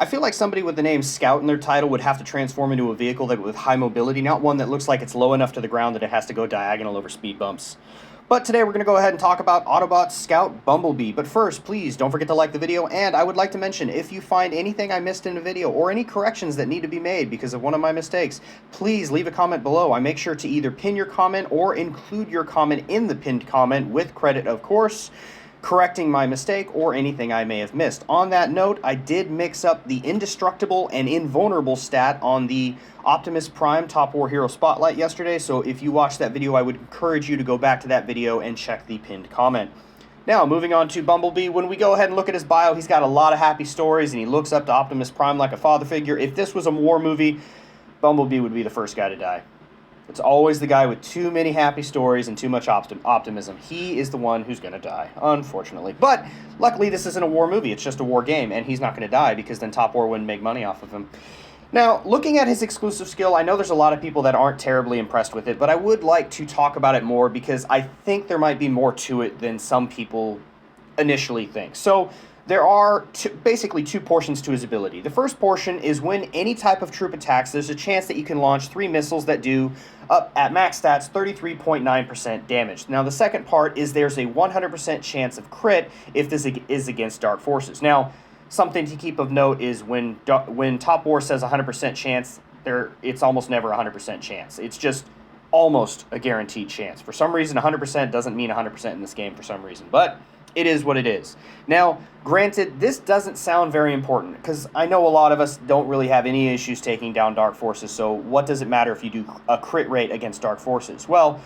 I feel like somebody with the name Scout in their title would have to transform into a vehicle that with high mobility, not one that looks like it's low enough to the ground that it has to go diagonal over speed bumps. But today we're going to go ahead and talk about Autobot Scout Bumblebee. But first, please don't forget to like the video, and I would like to mention, if you find anything I missed in a video or any corrections that need to be made because of one of my mistakes, please leave a comment below. I make sure to either pin your comment or include your comment in the pinned comment with credit, of course, correcting my mistake or anything I may have missed. On that note, I did mix up the indestructible and invulnerable stat on the Optimus Prime Top War Hero Spotlight yesterday, so if you watched that video, I would encourage you to go back to that video and check the pinned comment. Now, moving on to Bumblebee, when we go ahead and look at his bio, he's got a lot of happy stories, and he looks up to Optimus Prime like a father figure. If this was a war movie, Bumblebee would be the first guy to die. It's always the guy with too many happy stories and too much optimism. He is the one who's going to die, unfortunately. But luckily, this isn't a war movie. It's just a war game, and he's not going to die because then Top War wouldn't make money off of him. Now, looking at his exclusive skill, I know there's a lot of people that aren't terribly impressed with it, but I would like to talk about it more because I think there might be more to it than some people initially think. So there are basically two portions to his ability. The first portion is when any type of troop attacks, there's a chance that you can launch 3 missiles that do, up at max stats, 33.9% damage. Now, the second part is there's a 100% chance of crit if this is against dark forces. Now, something to keep of note is when Top War says 100% chance, it's almost never a 100% chance. It's just almost a guaranteed chance. For some reason, 100% doesn't mean 100% in this game for some reason, but it is what it is. Now, granted, this doesn't sound very important, because I know a lot of us don't really have any issues taking down dark forces, so what does it matter if you do a crit rate against dark forces? Well,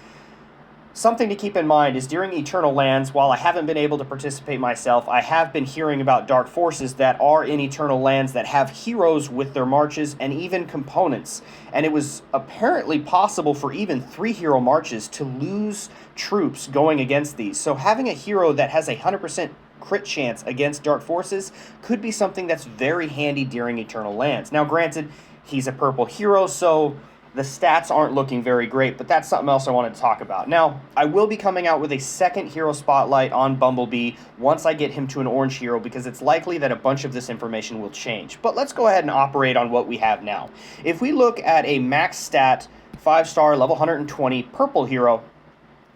something to keep in mind is during Eternal Lands, while I haven't been able to participate myself, I have been hearing about dark forces that are in Eternal Lands that have heroes with their marches and even components. And it was apparently possible for even 3 hero marches to lose troops going against these. So having a hero that has a 100% crit chance against dark forces could be something that's very handy during Eternal Lands. Now, granted, he's a purple hero, so the stats aren't looking very great, but that's something else I wanted to talk about. Now, I will be coming out with a second hero spotlight on Bumblebee once I get him to an orange hero, because it's likely that a bunch of this information will change. But let's go ahead and operate on what we have now. If we look at a max stat, 5-star, level 120 purple hero,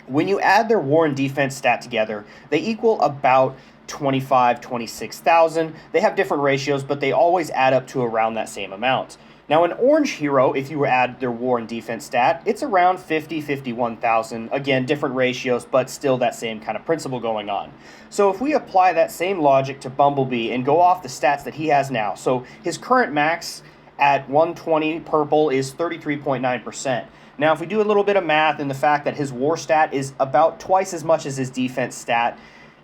when you add their war and defense stat together, they equal about 26,000. They have different ratios, but they always add up to around that same amount. Now, an orange hero, if you add their war and defense stat, it's around 51,000. Again, different ratios, but still that same kind of principle going on. So if we apply that same logic to Bumblebee and go off the stats that he has now, so his current max at 120 purple is 33.9%. Now, if we do a little bit of math and the fact that his war stat is about twice as much as his defense stat,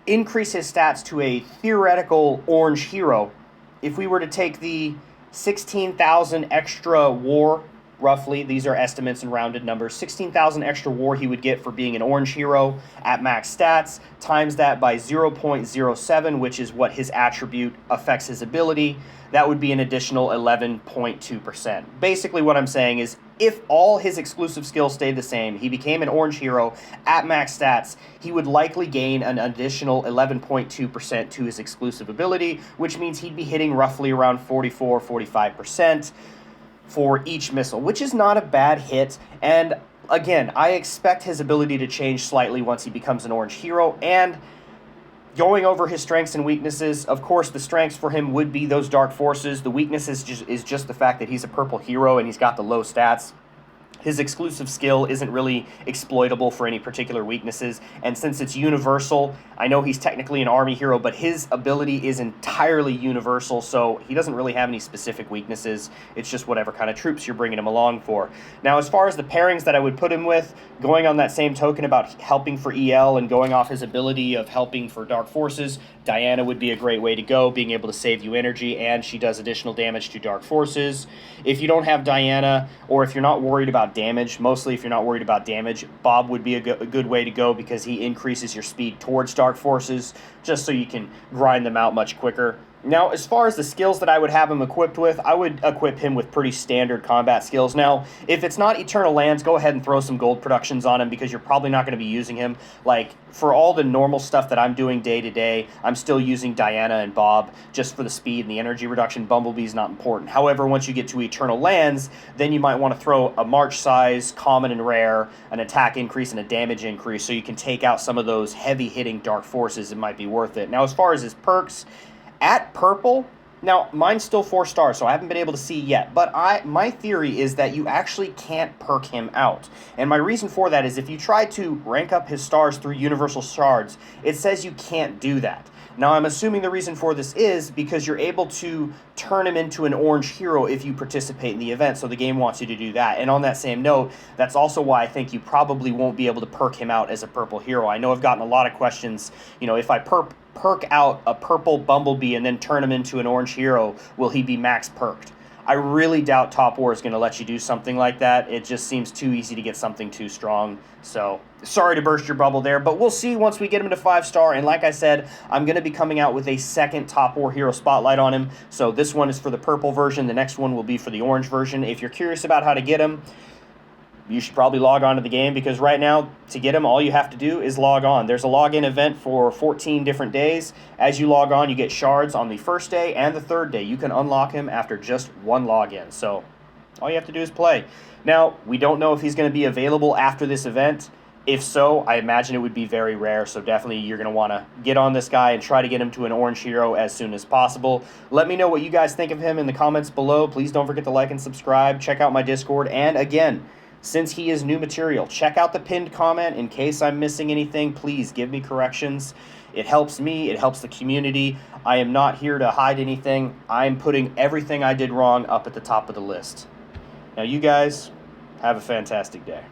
increase his stats to a theoretical orange hero, if we were to take the 16,000 extra war, roughly, these are estimates and rounded numbers, 16,000 extra war he would get for being an orange hero at max stats, times that by 0.07, which is what his attribute affects his ability, that would be an additional 11.2%. Basically what I'm saying is, if all his exclusive skills stayed the same, he became an orange hero at max stats, he would likely gain an additional 11.2% to his exclusive ability, which means he'd be hitting roughly around 44-45% for each missile, which is not a bad hit. And again, I expect his ability to change slightly once he becomes an orange hero. And going over his strengths and weaknesses, of course, the strengths for him would be those dark forces. The weakness is just the fact that he's a purple hero and he's got the low stats. His exclusive skill isn't really exploitable for any particular weaknesses, and since it's universal, I know he's technically an army hero, but his ability is entirely universal, so he doesn't really have any specific weaknesses. It's just whatever kind of troops you're bringing him along for. Now, as far as the pairings that I would put him with, going on that same token about helping for EL and going off his ability of helping for dark forces, Diana would be a great way to go, being able to save you energy, and she does additional damage to dark forces. If you don't have Diana, or if you're not worried about damage, mostly if you're not worried about damage, Bob would be a good way to go, because he increases your speed towards dark forces, just so you can grind them out much quicker. Now, as far as the skills that I would have him equipped with, I would equip him with pretty standard combat skills. Now, if it's not Eternal Lands, go ahead and throw some gold productions on him because you're probably not going to be using him. Like, for all the normal stuff that I'm doing day to day, I'm still using Diana and Bob just for the speed and the energy reduction. Bumblebee's not important. However, once you get to Eternal Lands, then you might want to throw a March size, common and rare, an attack increase, and a damage increase so you can take out some of those heavy-hitting dark forces. It might be worth it. Now, as far as his perks, at purple, now mine's still 4 stars, so I haven't been able to see yet, but my theory is that you actually can't perk him out. And my reason for that is if you try to rank up his stars through universal shards, it says you can't do that. Now, I'm assuming the reason for this is because you're able to turn him into an orange hero if you participate in the event, so the game wants you to do that. And on that same note, that's also why I think you probably won't be able to perk him out as a purple hero. I know I've gotten a lot of questions, if I perk out a purple Bumblebee and then turn him into an orange hero, will he be max perked? I really doubt Top War is going to let you do something like that. It just seems too easy to get something too strong. So, sorry to burst your bubble there, but we'll see once we get him to 5-star. And like I said, I'm going to be coming out with a second Top War hero spotlight on him. So this one is for the purple version. The next one will be for the orange version. If you're curious about how to get him, you should probably log on to the game because right now, to get them, all you have to do is log on. There's a login event for 14 different days. As you log on, you get shards on the first day and the third day. You can unlock him after just one login. So all you have to do is play. Now, we don't know if he's going to be available after this event. If so, I imagine it would be very rare, so definitely you're going to want to get on this guy and try to get him to an orange hero as soon as possible. Let me know what you guys think of him in the comments below. Please don't forget to like and subscribe. Check out my Discord. And again, since he is new material, check out the pinned comment. In case I'm missing anything, please give me corrections. It helps me. It helps the community. I am not here to hide anything. I'm putting everything I did wrong up at the top of the list. Now, you guys have a fantastic day.